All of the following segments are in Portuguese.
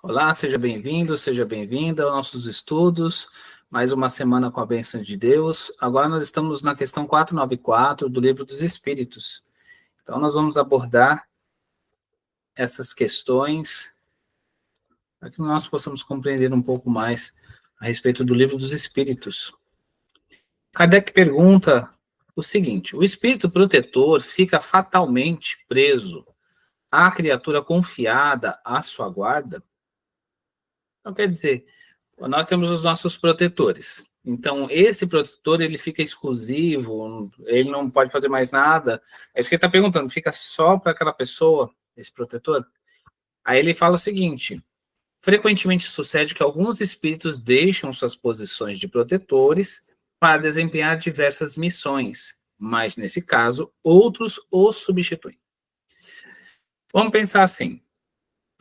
Olá, seja bem-vindo, seja bem-vinda aos nossos estudos. Mais uma semana com a bênção de Deus. Agora nós estamos na questão 494 do Livro dos Espíritos. Então nós vamos abordar essas questões para que nós possamos compreender um pouco mais a respeito do Livro dos Espíritos. Kardec pergunta o seguinte: o espírito protetor fica fatalmente preso à criatura confiada à sua guarda? Então, quer dizer, nós temos os nossos protetores. Então, esse protetor, ele fica exclusivo, ele não pode fazer mais nada. É isso que ele está perguntando, fica só para aquela pessoa, esse protetor? Aí ele fala o seguinte: frequentemente sucede que alguns espíritos deixam suas posições de protetores para desempenhar diversas missões, mas, nesse caso, outros os substituem. Vamos pensar assim: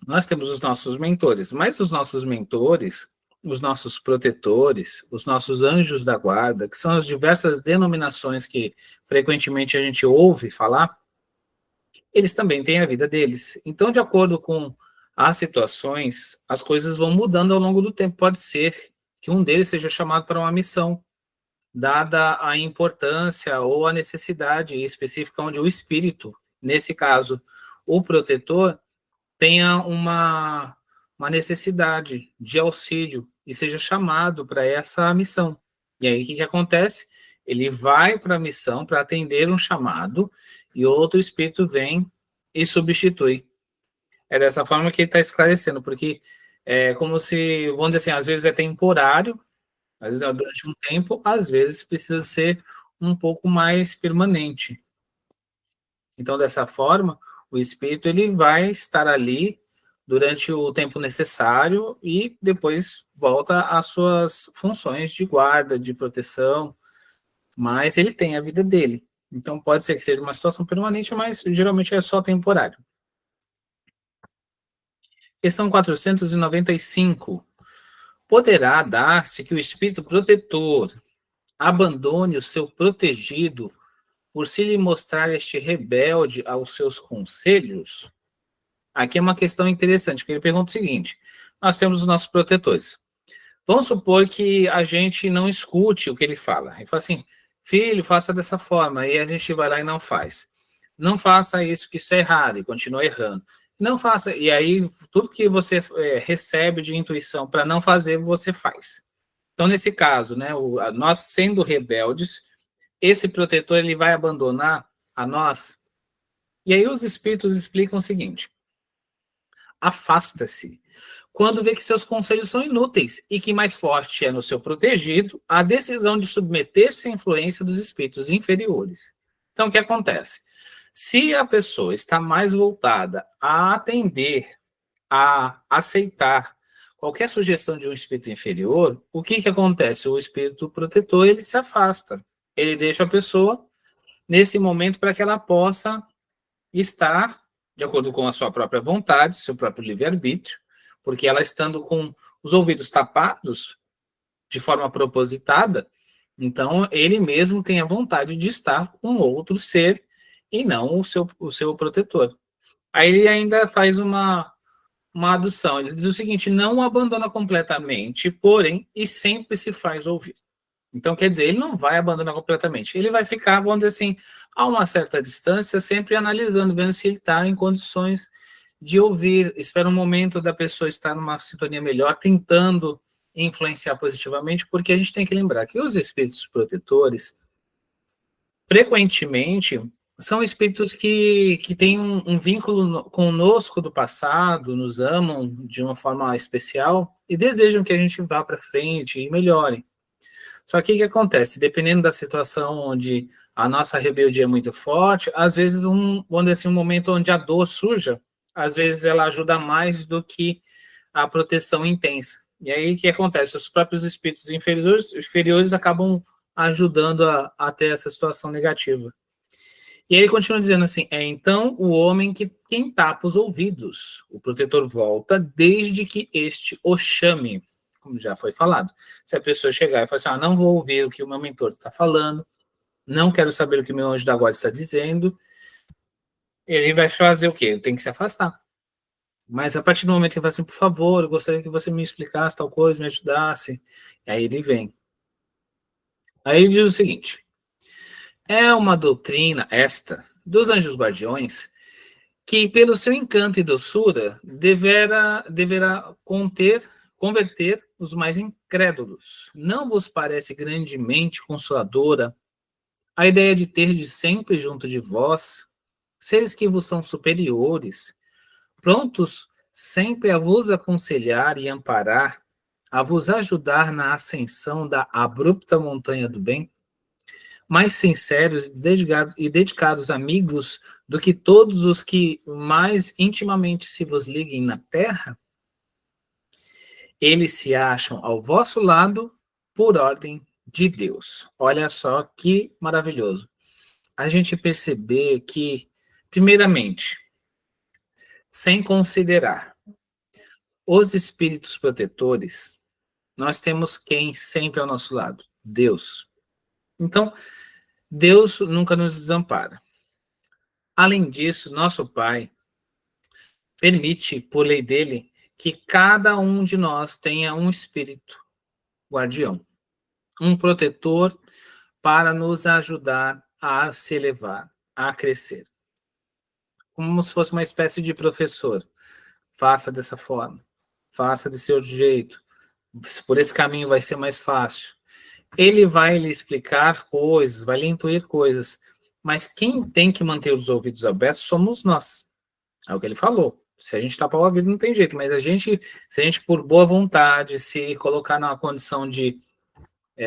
nós temos os nossos mentores, mas os nossos mentores, os nossos protetores, os nossos anjos da guarda, que são as diversas denominações que frequentemente a gente ouve falar, eles também têm a vida deles. Então, de acordo com as situações, as coisas vão mudando ao longo do tempo. Pode ser que um deles seja chamado para uma missão, dada a importância ou a necessidade específica onde o espírito, nesse caso, o protetor, tenha uma necessidade de auxílio e seja chamado para essa missão. E aí o que acontece? Ele vai para a missão para atender um chamado e outro espírito vem e substitui. É dessa forma que ele está esclarecendo, porque é como se, vamos dizer assim, às vezes é temporário, às vezes é durante um tempo, às vezes precisa ser um pouco mais permanente. Então, dessa forma, o espírito ele vai estar ali durante o tempo necessário e depois volta às suas funções de guarda, de proteção, mas ele tem a vida dele. Então, pode ser que seja uma situação permanente, mas geralmente é só temporário. Questão 495. Poderá dar-se que o espírito protetor abandone o seu protegido por se lhe mostrar este rebelde aos seus conselhos? Aqui é uma questão interessante, porque ele pergunta o seguinte: nós temos os nossos protetores. Vamos supor que a gente não escute o que ele fala. Ele fala assim: filho, faça dessa forma. E a gente vai lá e não faz. Não faça isso, que isso é errado, e continua errando. Não faça. E aí, tudo que você recebe de intuição para não fazer, você faz. Então, nesse caso, né, nós sendo rebeldes, esse protetor ele vai abandonar a nós. E aí os espíritos explicam o seguinte: afasta-se quando vê que seus conselhos são inúteis e que mais forte é no seu protegido a decisão de submeter-se à influência dos espíritos inferiores. Então, o que acontece? Se a pessoa está mais voltada a atender, a aceitar qualquer sugestão de um espírito inferior, o que acontece? O espírito protetor ele se afasta. Ele deixa a pessoa nesse momento para que ela possa estar de acordo com a sua própria vontade, seu próprio livre-arbítrio, porque ela estando com os ouvidos tapados de forma propositada, então ele mesmo tem a vontade de estar com outro ser e não o seu protetor. Aí ele ainda faz uma adução, ele diz o seguinte: não o abandona completamente, porém, e sempre se faz ouvir. Então, quer dizer, ele não vai abandonar completamente. Ele vai ficar, vamos dizer assim, a uma certa distância, sempre analisando, vendo se ele está em condições de ouvir. Espera um momento da pessoa estar numa sintonia melhor, tentando influenciar positivamente, porque a gente tem que lembrar que os espíritos protetores, frequentemente, são espíritos que têm um vínculo conosco do passado, nos amam de uma forma especial e desejam que a gente vá para frente e melhore. Só que o que acontece? Dependendo da situação onde a nossa rebeldia é muito forte, às vezes, vamos dizer assim, um momento onde a dor surja, às vezes ela ajuda mais do que a proteção intensa. E aí o que acontece? Os próprios espíritos inferiores acabam ajudando a ter essa situação negativa. E aí ele continua dizendo assim: então o homem que quem tapa os ouvidos, o protetor volta desde que este o chame, como já foi falado. Se a pessoa chegar e falar assim: não vou ouvir o que o meu mentor está falando, não quero saber o que o meu anjo da guarda está dizendo, ele vai fazer o quê? Ele tem que se afastar. Mas a partir do momento que ele fala assim, por favor, eu gostaria que você me explicasse tal coisa, me ajudasse. Aí ele vem. Aí ele diz o seguinte: é uma doutrina esta dos anjos guardiões que, pelo seu encanto e doçura, deverá converter os mais incrédulos. Não vos parece grandemente consoladora a ideia de ter de sempre junto de vós seres que vos são superiores, prontos sempre a vos aconselhar e amparar, a vos ajudar na ascensão da abrupta montanha do bem? Mais sinceros e dedicados amigos do que todos os que mais intimamente se vos liguem na terra? Eles se acham ao vosso lado por ordem de Deus. Olha só que maravilhoso. A gente perceber que, primeiramente, sem considerar os espíritos protetores, nós temos quem sempre ao nosso lado? Deus. Então, Deus nunca nos desampara. Além disso, nosso Pai permite, por lei dele, que cada um de nós tenha um espírito guardião, um protetor para nos ajudar a se elevar, a crescer. Como se fosse uma espécie de professor. Faça dessa forma, faça desse outro jeito, por esse caminho vai ser mais fácil. Ele vai lhe explicar coisas, vai lhe intuir coisas, mas quem tem que manter os ouvidos abertos somos nós. É o que ele falou. Se a gente tapar o ouvido, não tem jeito, mas se a gente, por boa vontade, se colocar numa condição de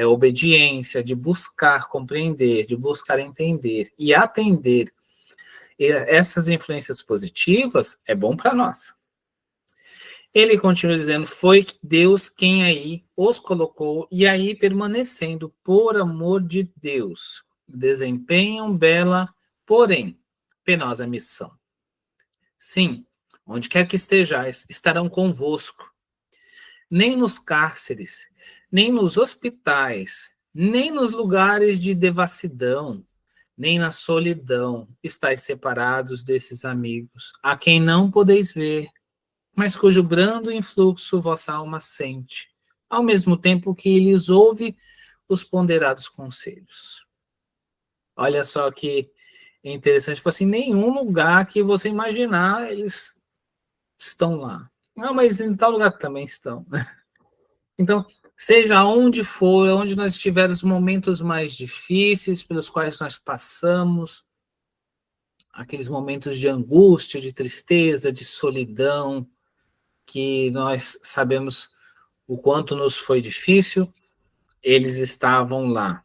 obediência, de buscar compreender, de buscar entender e atender essas influências positivas, é bom para nós. Ele continua dizendo, foi Deus quem aí os colocou, e aí permanecendo por amor de Deus, desempenham bela, porém, penosa missão. Sim, onde quer que estejais, estarão convosco. Nem nos cárceres, nem nos hospitais, nem nos lugares de devassidão, nem na solidão estáis separados desses amigos, a quem não podeis ver, mas cujo brando influxo vossa alma sente, ao mesmo tempo que lhes ouve os ponderados conselhos. Olha só que interessante, tipo assim, nenhum lugar que você imaginar, eles estão lá. Não, mas em tal lugar também estão. Então, seja onde for, onde nós tivermos os momentos mais difíceis pelos quais nós passamos, aqueles momentos de angústia, de tristeza, de solidão, que nós sabemos o quanto nos foi difícil, eles estavam lá.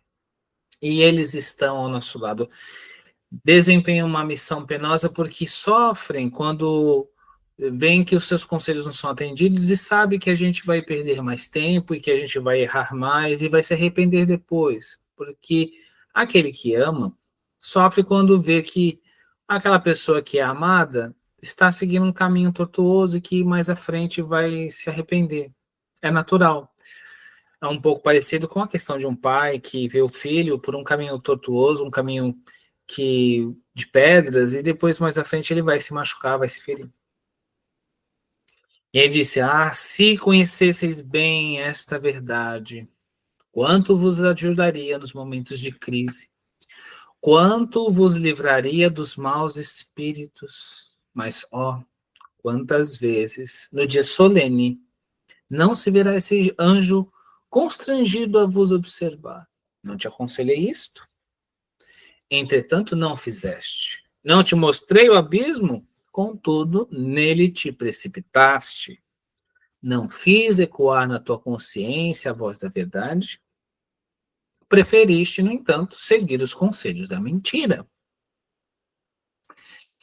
E eles estão ao nosso lado. Desempenham uma missão penosa porque sofrem quando veem que os seus conselhos não são atendidos e sabe que a gente vai perder mais tempo e que a gente vai errar mais e vai se arrepender depois. Porque aquele que ama sofre quando vê que aquela pessoa que é amada está seguindo um caminho tortuoso e que mais à frente vai se arrepender. É natural. É um pouco parecido com a questão de um pai que vê o filho por um caminho tortuoso, um caminho de pedras, e depois mais à frente ele vai se machucar, vai se ferir. E ele disse: se conhecesseis bem esta verdade, quanto vos ajudaria nos momentos de crise, quanto vos livraria dos maus espíritos. Mas, quantas vezes, no dia solene, não se verá esse anjo constrangido a vos observar. Não te aconselhei isto? Entretanto, não fizeste. Não te mostrei o abismo? Contudo, nele te precipitaste. Não fiz ecoar na tua consciência a voz da verdade? Preferiste, no entanto, seguir os conselhos da mentira.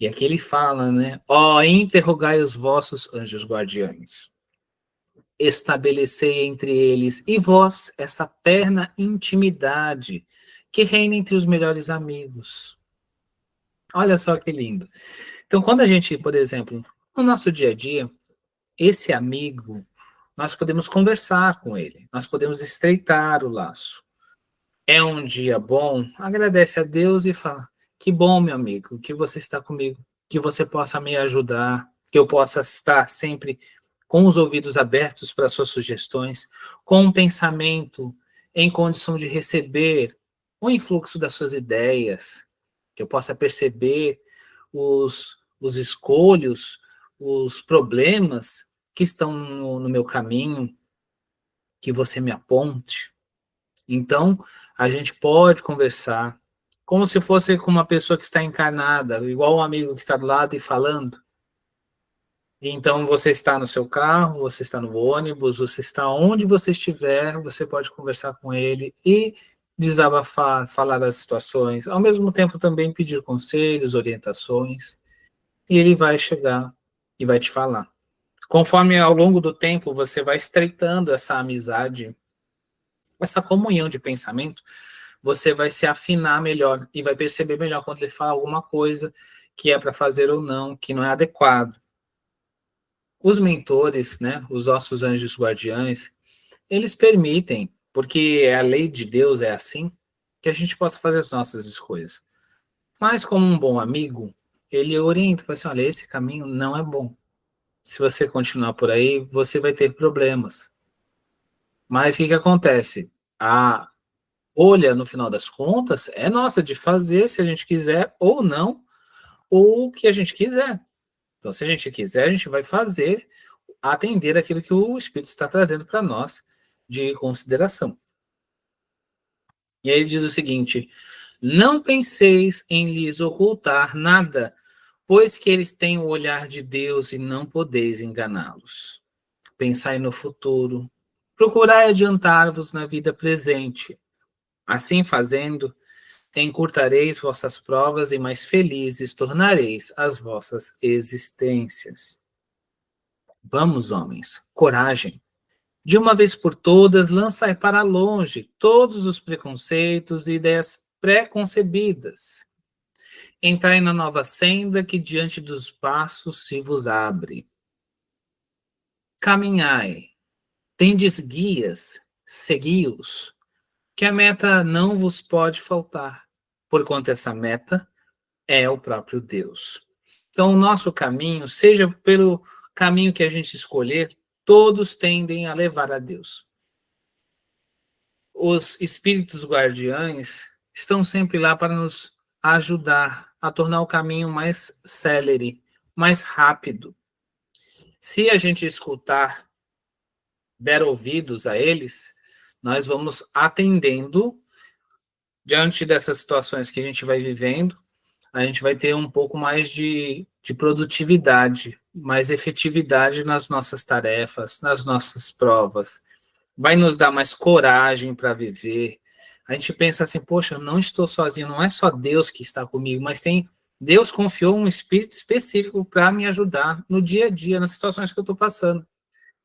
E aqui ele fala, né? Interrogai os vossos anjos guardiães. Estabelecei entre eles e vós essa terna intimidade que reina entre os melhores amigos. Olha só que lindo. Então, quando a gente, por exemplo, no nosso dia a dia, esse amigo, nós podemos conversar com ele, nós podemos estreitar o laço. É um dia bom, agradece a Deus e fala: que bom, meu amigo, que você está comigo, que você possa me ajudar. que eu possa estar sempre com os ouvidos abertos para suas sugestões, com um pensamento em condição de receber o influxo das suas ideias, que eu possa perceber os escolhos, os problemas que estão no meu caminho, que você me aponte. Então, a gente pode conversar como se fosse com uma pessoa que está encarnada, igual um amigo que está do lado e falando. Então, você está no seu carro, você está no ônibus, você está onde você estiver, você pode conversar com ele e desabafar, falar das situações, ao mesmo tempo também pedir conselhos, orientações, e ele vai chegar e vai te falar. Conforme ao longo do tempo você vai estreitando essa amizade, essa comunhão de pensamento, você vai se afinar melhor e vai perceber melhor quando ele fala alguma coisa que é para fazer ou não, que não é adequado. Os mentores, né, os nossos anjos guardiães, eles permitem, porque a lei de Deus é assim, que a gente possa fazer as nossas escolhas. Mas como um bom amigo, ele orienta, fala assim, olha, esse caminho não é bom. Se você continuar por aí, você vai ter problemas. Mas o que acontece? A olha, no final das contas, é nossa de fazer se a gente quiser ou não, ou o que a gente quiser. Então, se a gente quiser, a gente vai fazer, atender aquilo que o Espírito está trazendo para nós de consideração. E aí ele diz o seguinte: não penseis em lhes ocultar nada, pois que eles têm o olhar de Deus e não podeis enganá-los. Pensai no futuro, procurai adiantar-vos na vida presente. Assim fazendo, encurtareis vossas provas e mais felizes tornareis as vossas existências. Vamos, homens, coragem. De uma vez por todas, lançai para longe todos os preconceitos e ideias pré-concebidas. Entrai na nova senda que diante dos passos se vos abre. Caminhai, tendes guias, segui-os, que a meta não vos pode faltar, porquanto essa meta é o próprio Deus. Então, o nosso caminho, seja pelo caminho que a gente escolher, todos tendem a levar a Deus. Os espíritos guardiães estão sempre lá para nos ajudar a tornar o caminho mais célere, mais rápido. Se a gente escutar, der ouvidos a eles, nós vamos atendendo diante dessas situações que a gente vai vivendo, a gente vai ter um pouco mais de produtividade, mais efetividade nas nossas tarefas, nas nossas provas. Vai nos dar mais coragem para viver. A gente pensa assim, poxa, eu não estou sozinho, não é só Deus que está comigo, mas Deus confiou um espírito específico para me ajudar no dia a dia, nas situações que eu estou passando.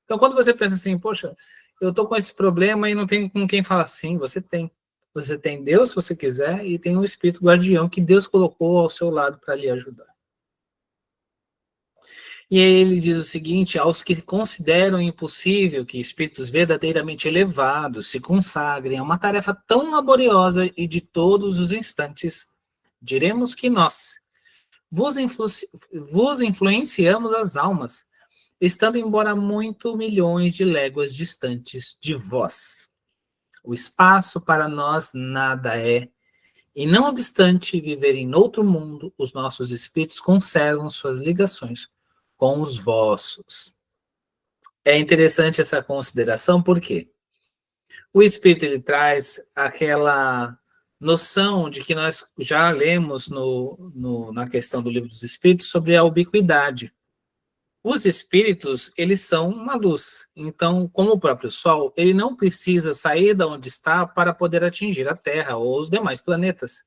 Então, quando você pensa assim, poxa, eu estou com esse problema e não tenho com quem falar, sim, você tem. Você tem Deus, se você quiser, e tem um espírito guardião que Deus colocou ao seu lado para lhe ajudar. E aí ele diz o seguinte: aos que consideram impossível que espíritos verdadeiramente elevados se consagrem a uma tarefa tão laboriosa e de todos os instantes, diremos que nós vos influenciamos as almas, estando embora muito milhões de léguas distantes de vós. O espaço para nós nada é, e não obstante viverem noutro mundo, os nossos espíritos conservam suas ligações com os vossos. É interessante essa consideração, porque o espírito ele traz aquela noção de que nós já lemos na questão do Livro dos Espíritos sobre a ubiquidade. Os espíritos, eles são uma luz. Então, como o próprio Sol, ele não precisa sair de onde está para poder atingir a Terra ou os demais planetas.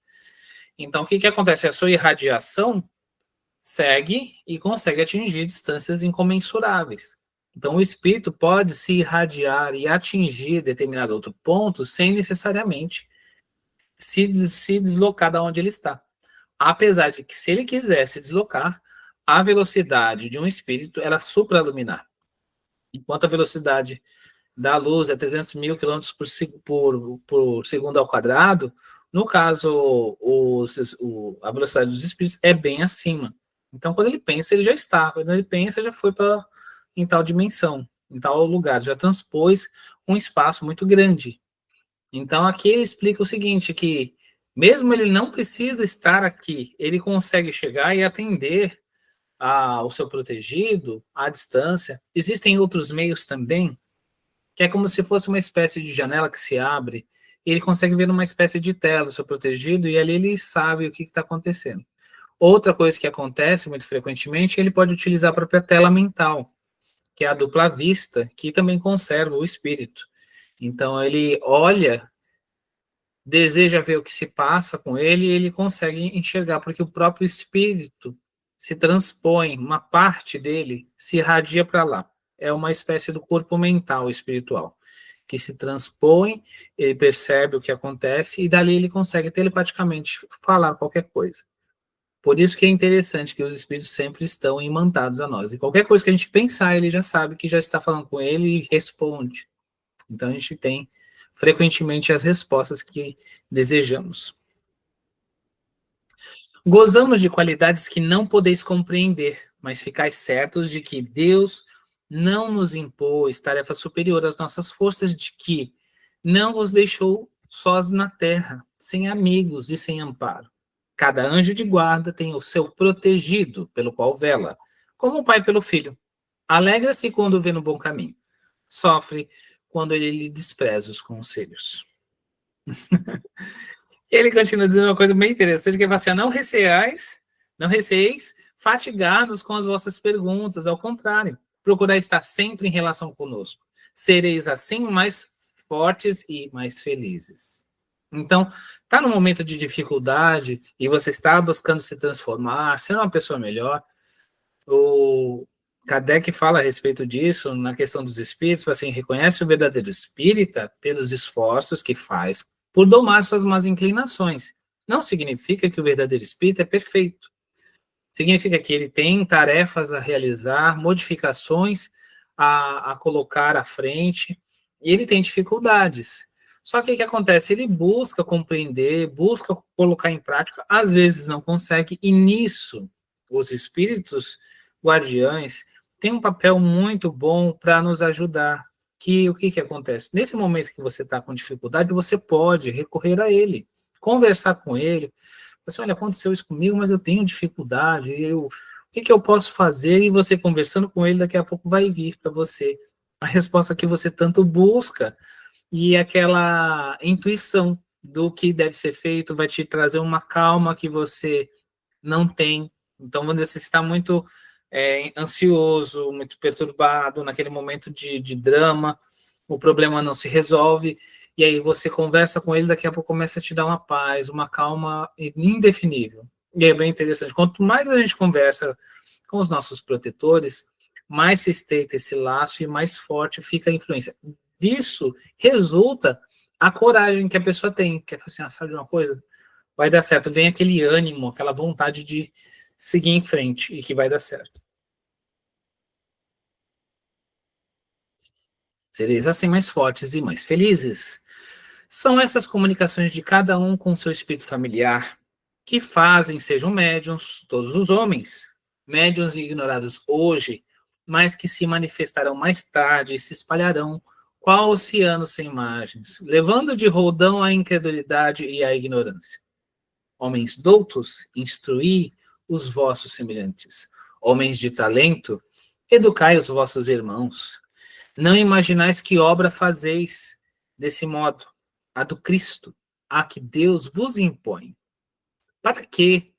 Então, o que acontece? A sua irradiação segue e consegue atingir distâncias incomensuráveis. Então, o espírito pode se irradiar e atingir determinado outro ponto sem necessariamente se deslocar da onde ele está. Apesar de que, se ele quiser se deslocar, a velocidade de um espírito ela é supraluminar. Enquanto a velocidade da luz é 300 mil quilômetros por segundo ao quadrado, no caso, a velocidade dos espíritos é bem acima. Então, quando ele pensa, ele já está. Quando ele pensa, já foi para em tal dimensão, em tal lugar, já transpôs um espaço muito grande. Então, aqui ele explica o seguinte, que mesmo ele não precisa estar aqui, ele consegue chegar e atender ao seu protegido à distância. Existem outros meios também, que é como se fosse uma espécie de janela que se abre, e ele consegue ver uma espécie de tela do seu protegido, e ali ele sabe o que está acontecendo. Outra coisa que acontece muito frequentemente, ele pode utilizar a própria tela mental, que é a dupla vista, que também conserva o espírito. Então, ele olha, deseja ver o que se passa com ele e ele consegue enxergar, porque o próprio espírito se transpõe, uma parte dele se irradia para lá. É uma espécie do corpo mental espiritual, que se transpõe, ele percebe o que acontece e dali ele consegue telepaticamente falar qualquer coisa. Por isso que é interessante que os espíritos sempre estão imantados a nós. E qualquer coisa que a gente pensar, ele já sabe que já está falando com ele e responde. Então a gente tem frequentemente as respostas que desejamos. Gozamos de qualidades que não podeis compreender, mas ficais certos de que Deus não nos impôs tarefa superior às nossas forças, de que não vos deixou sós na terra, sem amigos e sem amparo. Cada anjo de guarda tem o seu protegido, pelo qual vela, como o pai pelo filho. Alegra-se quando vê no bom caminho, sofre quando ele lhe despreza os conselhos. Ele continua dizendo uma coisa bem interessante, que é assim, não receeis fatigar-nos com as vossas perguntas, ao contrário, procurai estar sempre em relação conosco. Sereis assim mais fortes e mais felizes. Então, está num momento de dificuldade e você está buscando se transformar, ser uma pessoa melhor. O Kardec fala a respeito disso na questão dos espíritos, assim, reconhece o verdadeiro espírita pelos esforços que faz por domar suas más inclinações. Não significa que o verdadeiro espírita é perfeito. Significa que ele tem tarefas a realizar, modificações a colocar à frente, e ele tem dificuldades. Só que o que acontece? Ele busca compreender, busca colocar em prática, às vezes não consegue, e nisso os espíritos guardiães têm um papel muito bom para nos ajudar. Que o que acontece? Nesse momento que você está com dificuldade, você pode recorrer a ele, conversar com ele, assim, olha, aconteceu isso comigo, mas eu tenho dificuldade, o que eu posso fazer? E você conversando com ele, daqui a pouco vai vir para você a resposta que você tanto busca, e aquela intuição do que deve ser feito vai te trazer uma calma que você não tem. Então, vamos dizer, você está muito ansioso, muito perturbado, naquele momento de drama, o problema não se resolve, e aí você conversa com ele, daqui a pouco começa a te dar uma paz, uma calma indefinível. E é bem interessante. Quanto mais a gente conversa com os nossos protetores, mais se estreita esse laço e mais forte fica a influência. Isso resulta a coragem que a pessoa tem, que é assim, sabe de uma coisa? Vai dar certo. Vem aquele ânimo, aquela vontade de seguir em frente e que vai dar certo. Sereis assim mais fortes e mais felizes. São essas comunicações de cada um com seu espírito familiar que fazem sejam médiuns todos os homens, médiuns ignorados hoje, mas que se manifestarão mais tarde e se espalharão qual oceano sem margens, levando de roldão a incredulidade e a ignorância. Homens doutos, instruí os vossos semelhantes. Homens de talento, educai os vossos irmãos. Não imaginais que obra fazeis desse modo, a do Cristo, a que Deus vos impõe. Para que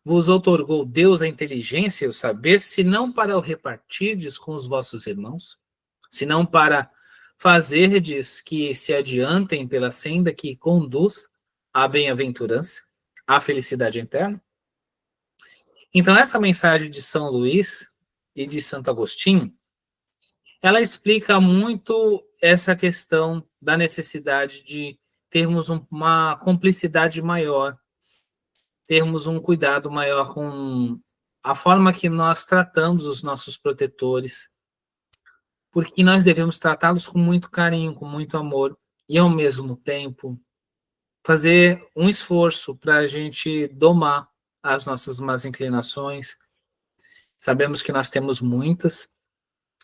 vos outorgou Deus a inteligência e o saber, se não para o repartirdes com os vossos irmãos, se não para fazerdes que se adiantem pela senda que conduz à bem-aventurança, à felicidade eterna? Então, essa mensagem de São Luís e de Santo Agostinho, ela explica muito essa questão da necessidade de termos uma cumplicidade maior, termos um cuidado maior com a forma que nós tratamos os nossos protetores, porque nós devemos tratá-los com muito carinho, com muito amor, e ao mesmo tempo fazer um esforço para a gente domar as nossas más inclinações, Sabemos que nós temos muitas,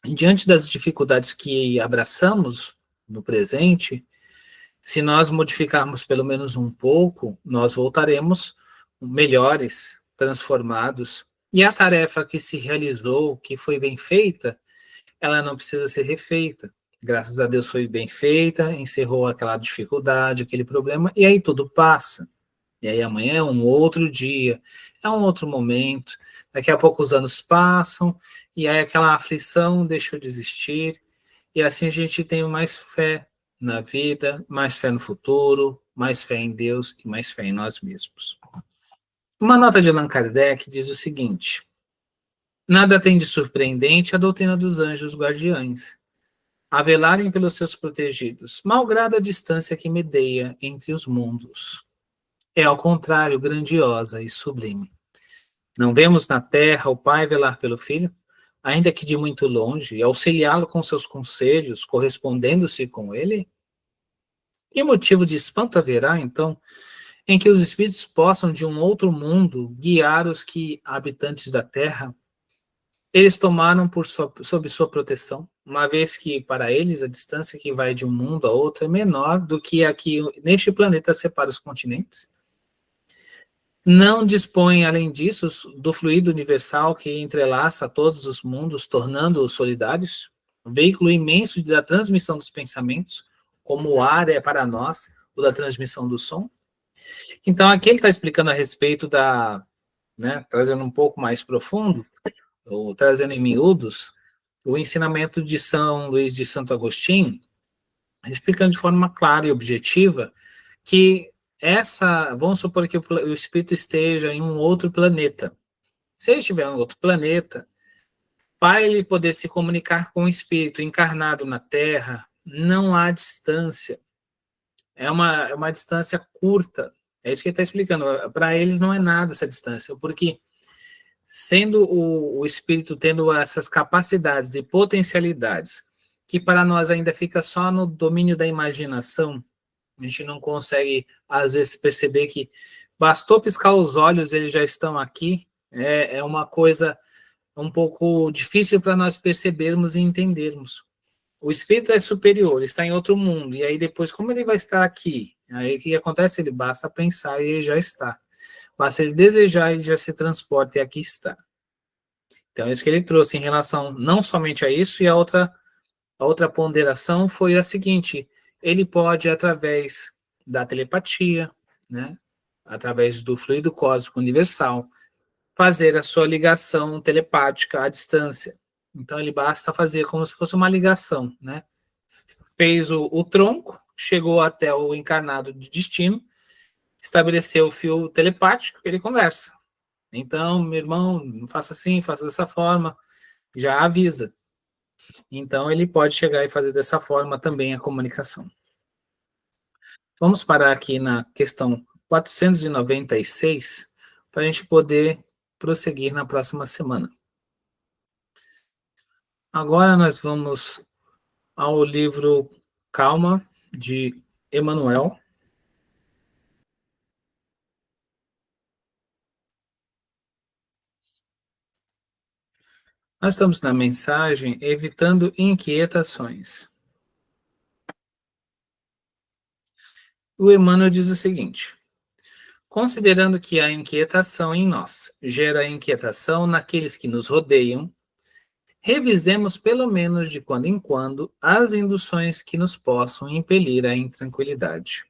e diante das dificuldades que abraçamos no presente, se nós modificarmos pelo menos um pouco, nós voltaremos melhores, transformados. E a tarefa que se realizou, que foi bem feita, ela não precisa ser refeita. Graças a Deus foi bem feita, encerrou aquela dificuldade, aquele problema, e aí tudo passa. E aí amanhã é um outro dia, é um outro momento. Daqui a pouco os anos passam, e aí aquela aflição deixou de existir, e assim a gente tem mais fé na vida, mais fé no futuro, mais fé em Deus e mais fé em nós mesmos. Uma nota de Allan Kardec diz o seguinte: nada tem de surpreendente a doutrina dos anjos guardiães, a velarem pelos seus protegidos, malgrado a distância que medeia entre os mundos. É, ao contrário, grandiosa e sublime. Não vemos na terra o pai velar pelo filho, ainda que de muito longe, e auxiliá-lo com seus conselhos, correspondendo-se com ele? Que motivo de espanto haverá, então, em que os espíritos possam, de um outro mundo, guiar os que, habitantes da terra, eles tomaram sob sua proteção, uma vez que, para eles, a distância que vai de um mundo a outro é menor do que a que neste planeta separa os continentes? Não dispõem, além disso, do fluido universal que entrelaça todos os mundos, tornando-os solidários, um veículo imenso da transmissão dos pensamentos, como o ar é para nós o da transmissão do som? Então, aqui ele está explicando a respeito da, né, trazendo um pouco mais profundo, ou trazendo em miúdos, o ensinamento de São Luís de Santo Agostinho, explicando de forma clara e objetiva que vamos supor que o espírito esteja em um outro planeta. Se ele estiver em outro planeta, para ele poder se comunicar com o espírito encarnado na Terra, não há distância. É uma distância curta. É isso que ele está explicando. Para eles não é nada essa distância, porque sendo o espírito tendo essas capacidades e potencialidades, que para nós ainda fica só no domínio da imaginação, a gente não consegue, às vezes, perceber que bastou piscar os olhos, eles já estão aqui. É uma coisa um pouco difícil para nós percebermos e entendermos. O espírito é superior, está em outro mundo, e aí depois, como ele vai estar aqui? Aí o que acontece? Ele basta pensar e ele já está. Basta ele desejar, ele já se transporta e aqui está. Então, é isso que ele trouxe em relação não somente a isso, e a outra ponderação foi a seguinte: ele pode, através da telepatia, né, através do fluido cósmico universal, fazer a sua ligação telepática à distância. Então, ele basta fazer como se fosse uma ligação, né? Fez o tronco, chegou até o encarnado de destino, estabeleceu o fio telepático, ele conversa. Então, meu irmão, não faça assim, faça dessa forma, já avisa. Então, ele pode chegar e fazer dessa forma também a comunicação. Vamos parar aqui na questão 496, para a gente poder prosseguir na próxima semana. Agora nós vamos ao livro Calma, de Emmanuel. Nós estamos na mensagem Evitando Inquietações. O Emmanuel diz o seguinte: considerando que a inquietação em nós gera inquietação naqueles que nos rodeiam, revisemos pelo menos de quando em quando as induções que nos possam impelir à intranquilidade.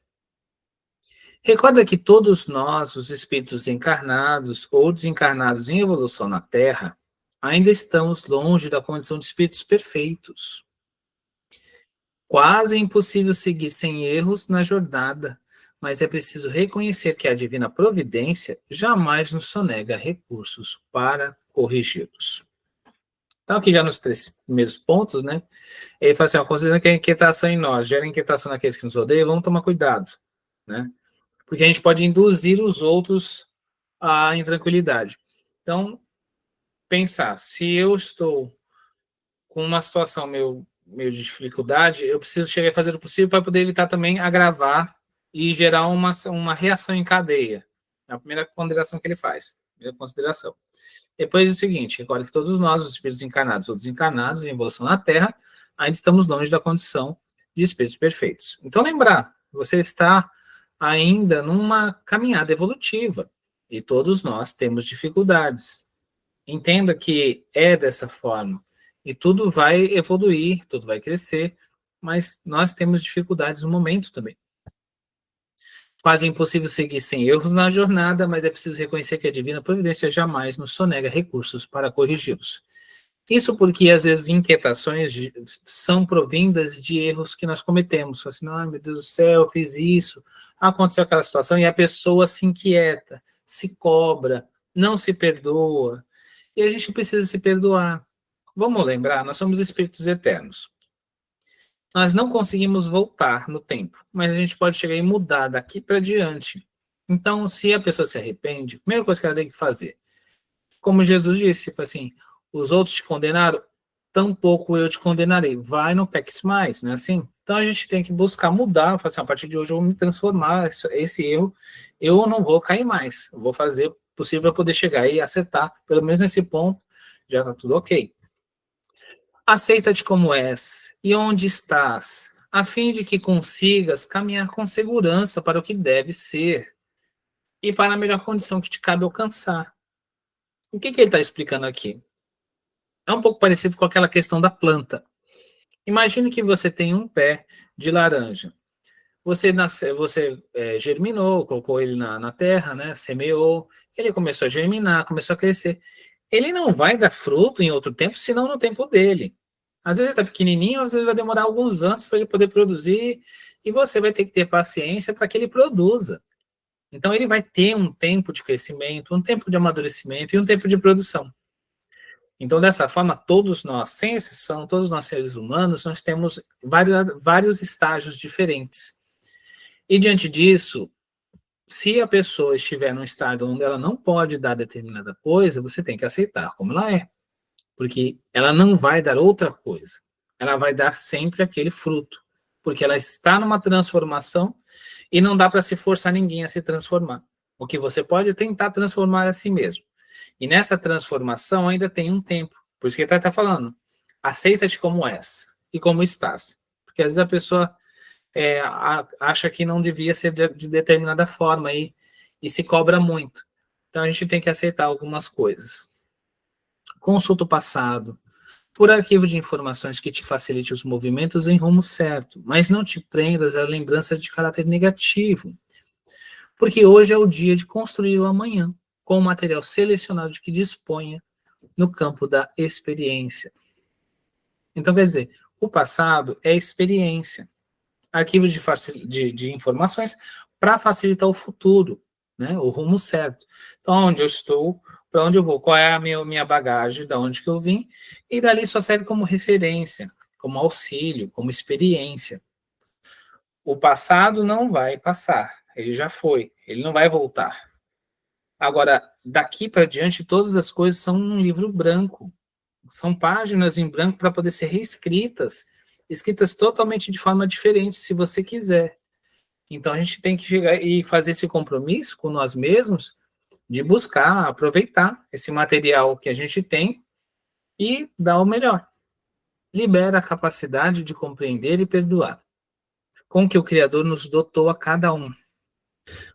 Recorda que todos nós, os espíritos encarnados ou desencarnados em evolução na Terra, ainda estamos longe da condição de espíritos perfeitos. Quase impossível seguir sem erros na jornada, mas é preciso reconhecer que a divina providência jamais nos sonega recursos para corrigi-los. Então, aqui já nos 3 primeiros pontos, né? Ele fala assim, ó, considerando que a inquietação em nós gera inquietação naqueles que nos rodeiam, vamos tomar cuidado, né? Porque a gente pode induzir os outros à intranquilidade. Então, pensar, se eu estou com uma situação meio de dificuldade, eu preciso chegar a fazer o possível para poder evitar também agravar e gerar uma reação em cadeia. É a primeira ponderação que ele faz, primeira consideração. Depois é o seguinte, agora que todos nós, os espíritos encarnados ou desencarnados, em evolução na Terra, ainda estamos longe da condição de espíritos perfeitos. Então, lembrar, você está ainda numa caminhada evolutiva, e todos nós temos dificuldades. Entenda que é dessa forma, e tudo vai evoluir, tudo vai crescer, mas nós temos dificuldades no momento também. Quase impossível seguir sem erros na jornada, mas é preciso reconhecer que a divina providência jamais nos sonega recursos para corrigi-los. Isso porque, às vezes, inquietações são provindas de erros que nós cometemos. Assim, ai, meu Deus do céu, eu fiz isso, aconteceu aquela situação, e a pessoa se inquieta, se cobra, não se perdoa. E a gente precisa se perdoar. Vamos lembrar, nós somos espíritos eternos. Nós não conseguimos voltar no tempo, mas a gente pode chegar e mudar daqui para diante. Então, se a pessoa se arrepende, a primeira coisa que ela tem que fazer, como Jesus disse, assim, os outros te condenaram, tampouco eu te condenarei. Vai, não peques mais, não é assim? Então a gente tem que buscar mudar, falar assim, a partir de hoje eu vou me transformar, esse erro, eu não vou cair mais, eu vou fazer o possível para poder chegar e acertar, pelo menos nesse ponto, já está tudo ok. Aceita-te como és e onde estás, a fim de que consigas caminhar com segurança para o que deve ser e para a melhor condição que te cabe alcançar. O que ele está explicando aqui? É um pouco parecido com aquela questão da planta. Imagine que você tem um pé de laranja. Você germinou, colocou ele na terra, né? Semeou, ele começou a germinar, começou a crescer. Ele não vai dar fruto em outro tempo, senão no tempo dele. Às vezes ele está pequenininho, às vezes vai demorar alguns anos para ele poder produzir, e você vai ter que ter paciência para que ele produza. Então ele vai ter um tempo de crescimento, um tempo de amadurecimento e um tempo de produção. Então, dessa forma, todos nós, sem exceção, todos nós seres humanos, nós temos vários estágios diferentes. E diante disso, se a pessoa estiver num estágio onde ela não pode dar determinada coisa, você tem que aceitar como ela é. Porque ela não vai dar outra coisa. Ela vai dar sempre aquele fruto. Porque ela está numa transformação e não dá para se forçar ninguém a se transformar. O que você pode é tentar transformar a si mesmo. E nessa transformação ainda tem um tempo. Por isso que ele está falando. Aceita-te como és e como estás. Porque às vezes a pessoa acha que não devia ser de determinada forma e se cobra muito. Então a gente tem que aceitar algumas coisas. Consulta o passado. Por arquivo de informações que te facilite os movimentos em rumo certo, mas não te prendas a lembranças de caráter negativo. Porque hoje é o dia de construir o amanhã, com o material selecionado de que disponha no campo da experiência. Então, quer dizer, o passado é experiência, arquivo de informações para facilitar o futuro, né, o rumo certo. Então, onde eu estou, para onde eu vou, qual é a minha bagagem, da onde que eu vim, e dali só serve como referência, como auxílio, como experiência. O passado não vai passar, ele já foi, ele não vai voltar. Agora, daqui para diante, todas as coisas são um livro branco. São páginas em branco para poder ser reescritas, escritas totalmente de forma diferente, se você quiser. Então, a gente tem que chegar e fazer esse compromisso com nós mesmos de buscar, aproveitar esse material que a gente tem e dar o melhor. Libera a capacidade de compreender e perdoar, com que o Criador nos dotou a cada um,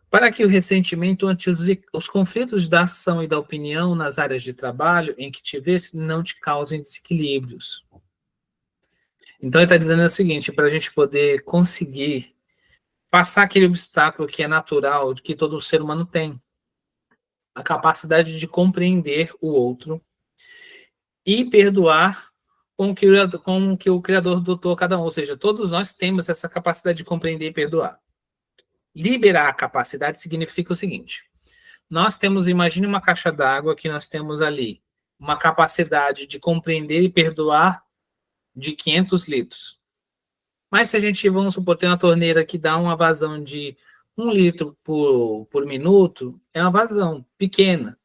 para que o ressentimento ante os conflitos da ação e da opinião nas áreas de trabalho em que te vês não te causem desequilíbrios. Então ele está dizendo o seguinte, para a gente poder conseguir passar aquele obstáculo que é natural, que todo ser humano tem, a capacidade de compreender o outro e perdoar com que o Criador dotou a cada um, ou seja, todos nós temos essa capacidade de compreender e perdoar. Liberar a capacidade significa o seguinte, nós temos, imagine uma caixa d'água que nós temos ali, uma capacidade de compreender e perdoar de 500 litros. Mas se a gente, vamos supor, tem uma torneira que dá uma vazão de 1 litro por minuto, é uma vazão pequena.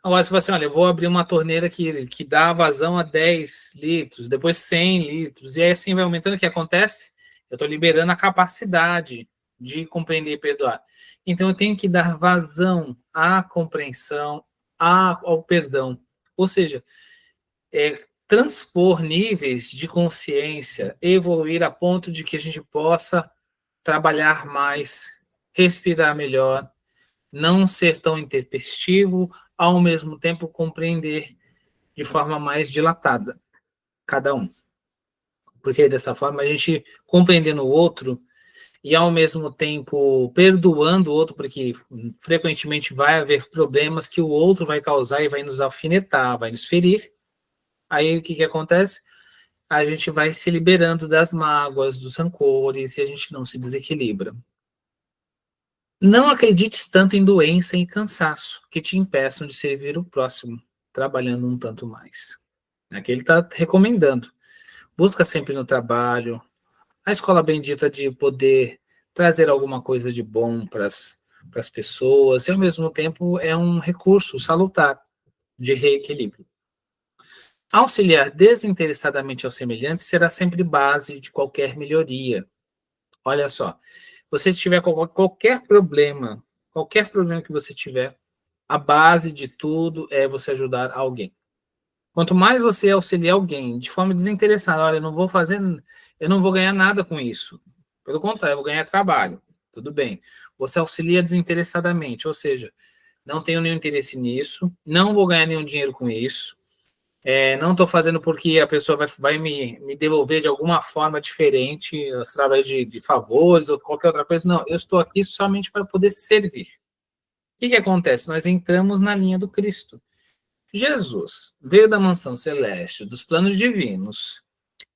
Agora, se você, olha, eu vou abrir uma torneira que dá vazão a 10 litros, depois 100 litros, e aí assim vai aumentando, o que acontece? Eu estou liberando a capacidade de compreender e perdoar. Então, eu tenho que dar vazão à compreensão, ao perdão. Ou seja, transpor níveis de consciência, evoluir a ponto de que a gente possa trabalhar mais, respirar melhor, não ser tão intempestivo, ao mesmo tempo compreender de forma mais dilatada cada um. Porque dessa forma a gente compreendendo o outro e ao mesmo tempo perdoando o outro, porque frequentemente vai haver problemas que o outro vai causar e vai nos alfinetar, vai nos ferir. Aí o que acontece? A gente vai se liberando das mágoas, dos rancores e a gente não se desequilibra. Não acredites tanto em doença e cansaço que te impeçam de servir o próximo, trabalhando um tanto mais. Aqui ele está recomendando. Busca sempre no trabalho, a escola bendita de poder trazer alguma coisa de bom para as pessoas, e ao mesmo tempo é um recurso salutar de reequilíbrio. Auxiliar desinteressadamente aos semelhantes será sempre base de qualquer melhoria. Olha só, você tiver qualquer problema que você tiver, a base de tudo é você ajudar alguém. Quanto mais você auxiliar alguém de forma desinteressada, olha, eu não vou ganhar nada com isso. Pelo contrário, eu vou ganhar trabalho. Tudo bem. Você auxilia desinteressadamente, ou seja, não tenho nenhum interesse nisso, não vou ganhar nenhum dinheiro com isso, não estou fazendo porque a pessoa vai me devolver de alguma forma diferente, através de favores ou qualquer outra coisa. Não, eu estou aqui somente para poder servir. O que acontece? Nós entramos na linha do Cristo. Jesus veio da mansão celeste, dos planos divinos,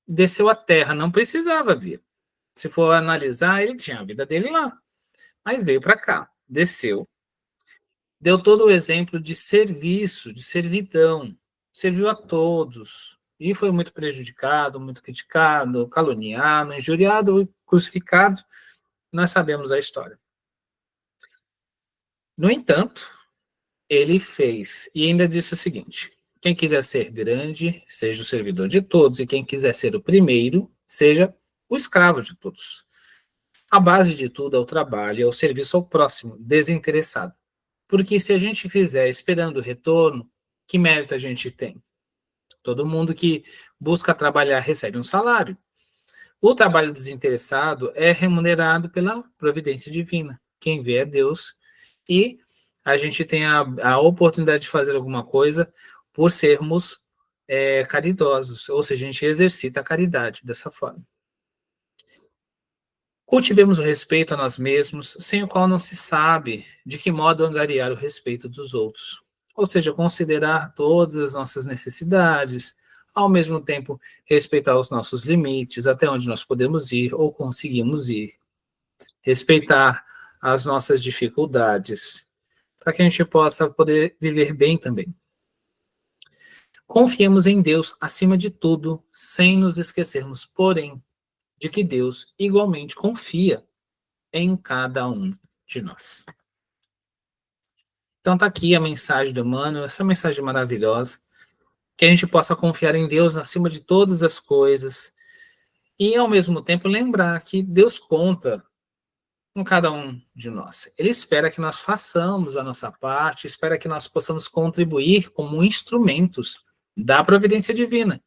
desceu à terra, não precisava vir. Se for analisar, ele tinha a vida dele lá, mas veio para cá, desceu, deu todo o exemplo de serviço, de servidão, serviu a todos, e foi muito prejudicado, muito criticado, caluniado, injuriado, crucificado. Nós sabemos a história. No entanto, ele fez, e ainda disse o seguinte: quem quiser ser grande, seja o servidor de todos, e quem quiser ser o primeiro, seja o escravo de todos. A base de tudo é o trabalho, é o serviço ao próximo, desinteressado. Porque se a gente fizer esperando o retorno, que mérito a gente tem? Todo mundo que busca trabalhar recebe um salário. O trabalho desinteressado é remunerado pela providência divina. Quem vê é Deus. E a gente tem a oportunidade de fazer alguma coisa por sermos caridosos, ou seja, a gente exercita a caridade dessa forma. Cultivemos o respeito a nós mesmos, sem o qual não se sabe de que modo angariar o respeito dos outros. Ou seja, considerar todas as nossas necessidades, ao mesmo tempo respeitar os nossos limites, até onde nós podemos ir ou conseguimos ir. Respeitar as nossas dificuldades, para que a gente possa poder viver bem também. Confiemos em Deus acima de tudo, sem nos esquecermos, porém, de que Deus igualmente confia em cada um de nós. Então tá aqui a mensagem do Emmanuel, essa mensagem maravilhosa, que a gente possa confiar em Deus acima de todas as coisas e, ao mesmo tempo, lembrar que Deus conta com cada um de nós. Ele espera que nós façamos a nossa parte, espera que nós possamos contribuir como instrumentos da providência divina.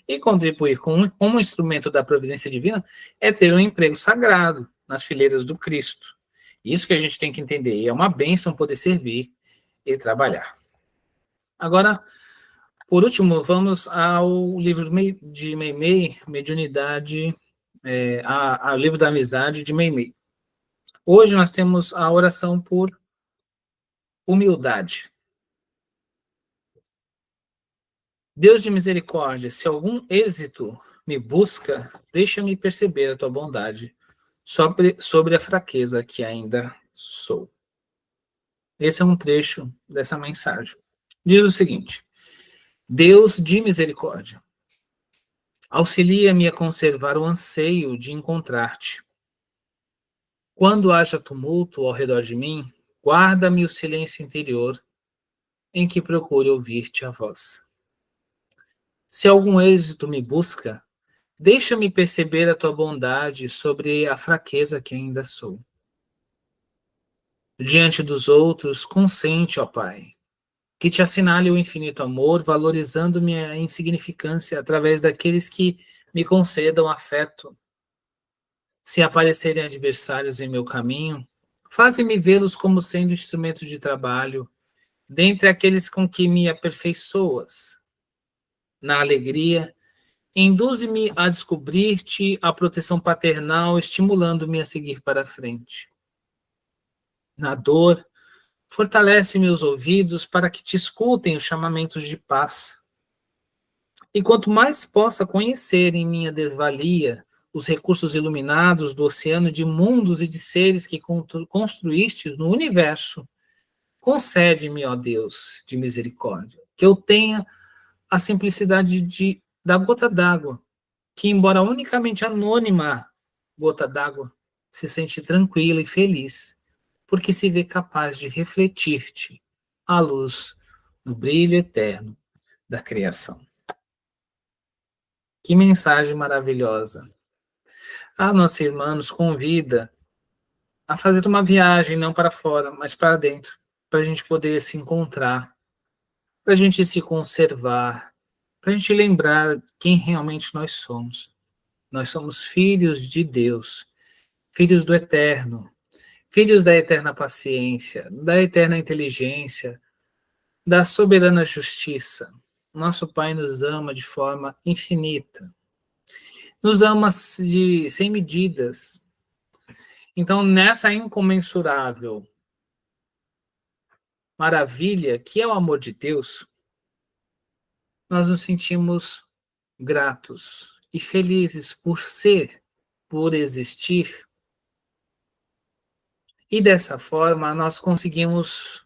E contribuir como instrumento da providência divina é ter um emprego sagrado nas fileiras do Cristo. Isso que a gente tem que entender. E é uma bênção poder servir e trabalhar. Agora, por último, vamos ao livro de Meimei, Mediunidade, ao livro da amizade de Meimei. Hoje nós temos a oração por humildade. Deus de misericórdia, se algum êxito me busca, deixa-me perceber a tua bondade sobre a fraqueza que ainda sou. Esse é um trecho dessa mensagem. Diz o seguinte: Deus de misericórdia, auxilia-me a conservar o anseio de encontrar-te. Quando haja tumulto ao redor de mim, guarda-me o silêncio interior em que procure ouvir-te a voz. Se algum êxito me busca, deixa-me perceber a tua bondade sobre a fraqueza que ainda sou. Diante dos outros, consente, ó Pai, que te assinale o infinito amor, valorizando minha insignificância através daqueles que me concedam afeto. Se aparecerem adversários em meu caminho, faze-me vê-los como sendo instrumentos de trabalho, dentre aqueles com que me aperfeiçoas. Na alegria, induze-me a descobrir-te a proteção paternal, estimulando-me a seguir para a frente. Na dor, fortalece meus ouvidos para que te escutem os chamamentos de paz. E quanto mais possa conhecer em minha desvalia os recursos iluminados do oceano de mundos e de seres que construíste no universo, concede-me, ó Deus de misericórdia, que eu tenha a simplicidade da gota d'água, que, embora unicamente anônima gota d'água, se sente tranquila e feliz, porque se vê capaz de refletir-te à luz no brilho eterno da criação. Que mensagem maravilhosa! A nossa irmã nos convida a fazer uma viagem não para fora, mas para dentro, para a gente poder se encontrar, para a gente se conservar, para a gente lembrar quem realmente nós somos. Nós somos filhos de Deus, filhos do Eterno, filhos da eterna paciência, da eterna inteligência, da soberana justiça. Nosso Pai nos ama de forma infinita, nos ama sem medidas. Então, nessa incomensurável maravilha que é o amor de Deus, nós nos sentimos gratos e felizes por ser, por existir. E dessa forma, nós conseguimos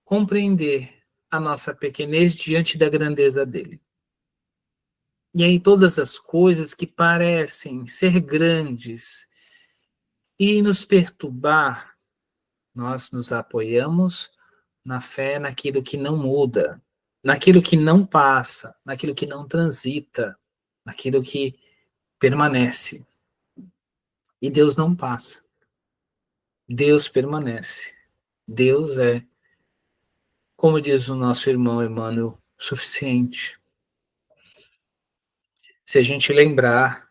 compreender a nossa pequenez diante da grandeza dele. E aí todas as coisas que parecem ser grandes e nos perturbar, nós nos apoiamos na fé naquilo que não muda, naquilo que não passa, naquilo que não transita, naquilo que permanece. E Deus não passa. Deus permanece. Deus é, como diz o nosso irmão Emmanuel, suficiente. Se a gente lembrar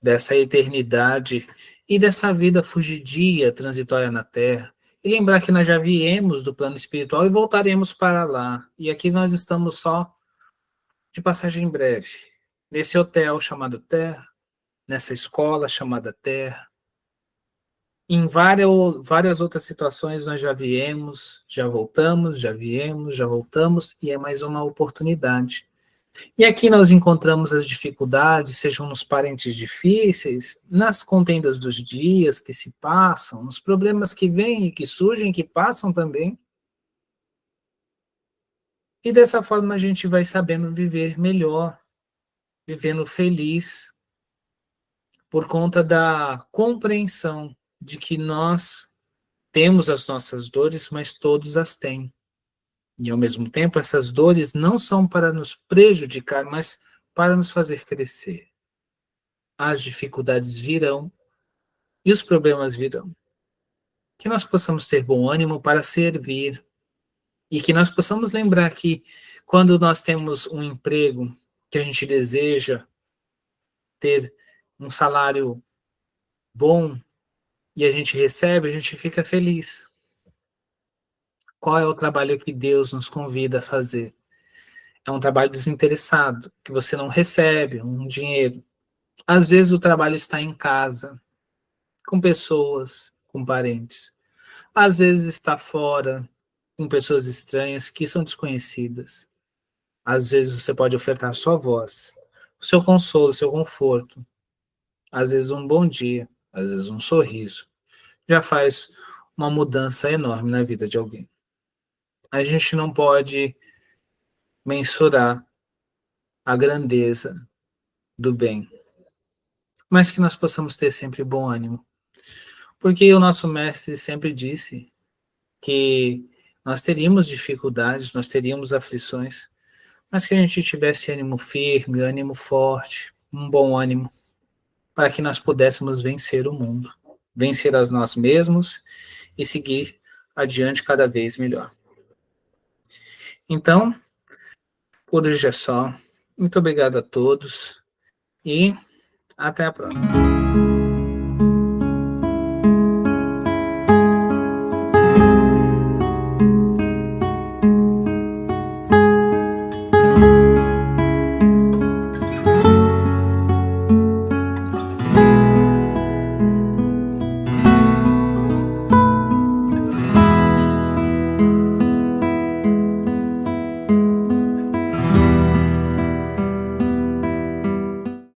dessa eternidade e dessa vida fugidia, transitória na Terra, e lembrar que nós já viemos do plano espiritual e voltaremos para lá. E aqui nós estamos só de passagem breve, nesse hotel chamado Terra, nessa escola chamada Terra. Em várias outras situações nós já viemos, já voltamos, já viemos, já voltamos, e é mais uma oportunidade. E aqui nós encontramos as dificuldades, sejam nos parentes difíceis, nas contendas dos dias que se passam, nos problemas que vêm e que surgem, que passam também. E dessa forma a gente vai sabendo viver melhor, vivendo feliz, por conta da compreensão de que nós temos as nossas dores, mas todos as têm. E ao mesmo tempo essas dores não são para nos prejudicar, mas para nos fazer crescer. As dificuldades virão e os problemas virão. Que nós possamos ter bom ânimo para servir e que nós possamos lembrar que quando nós temos um emprego que a gente deseja ter um salário bom e a gente recebe, a gente fica feliz. Qual é o trabalho que Deus nos convida a fazer? É um trabalho desinteressado, que você não recebe um dinheiro. Às vezes o trabalho está em casa, com pessoas, com parentes. Às vezes está fora, com pessoas estranhas que são desconhecidas. Às vezes você pode ofertar sua voz, o seu consolo, o seu conforto. Às vezes um bom dia, às vezes um sorriso. Já faz uma mudança enorme na vida de alguém. A gente não pode mensurar a grandeza do bem, mas que nós possamos ter sempre bom ânimo. Porque o nosso mestre sempre disse que nós teríamos dificuldades, nós teríamos aflições, mas que a gente tivesse ânimo firme, ânimo forte, um bom ânimo, para que nós pudéssemos vencer o mundo, vencer a nós mesmos e seguir adiante cada vez melhor. Então, por hoje é só. Muito obrigado a todos e até a próxima.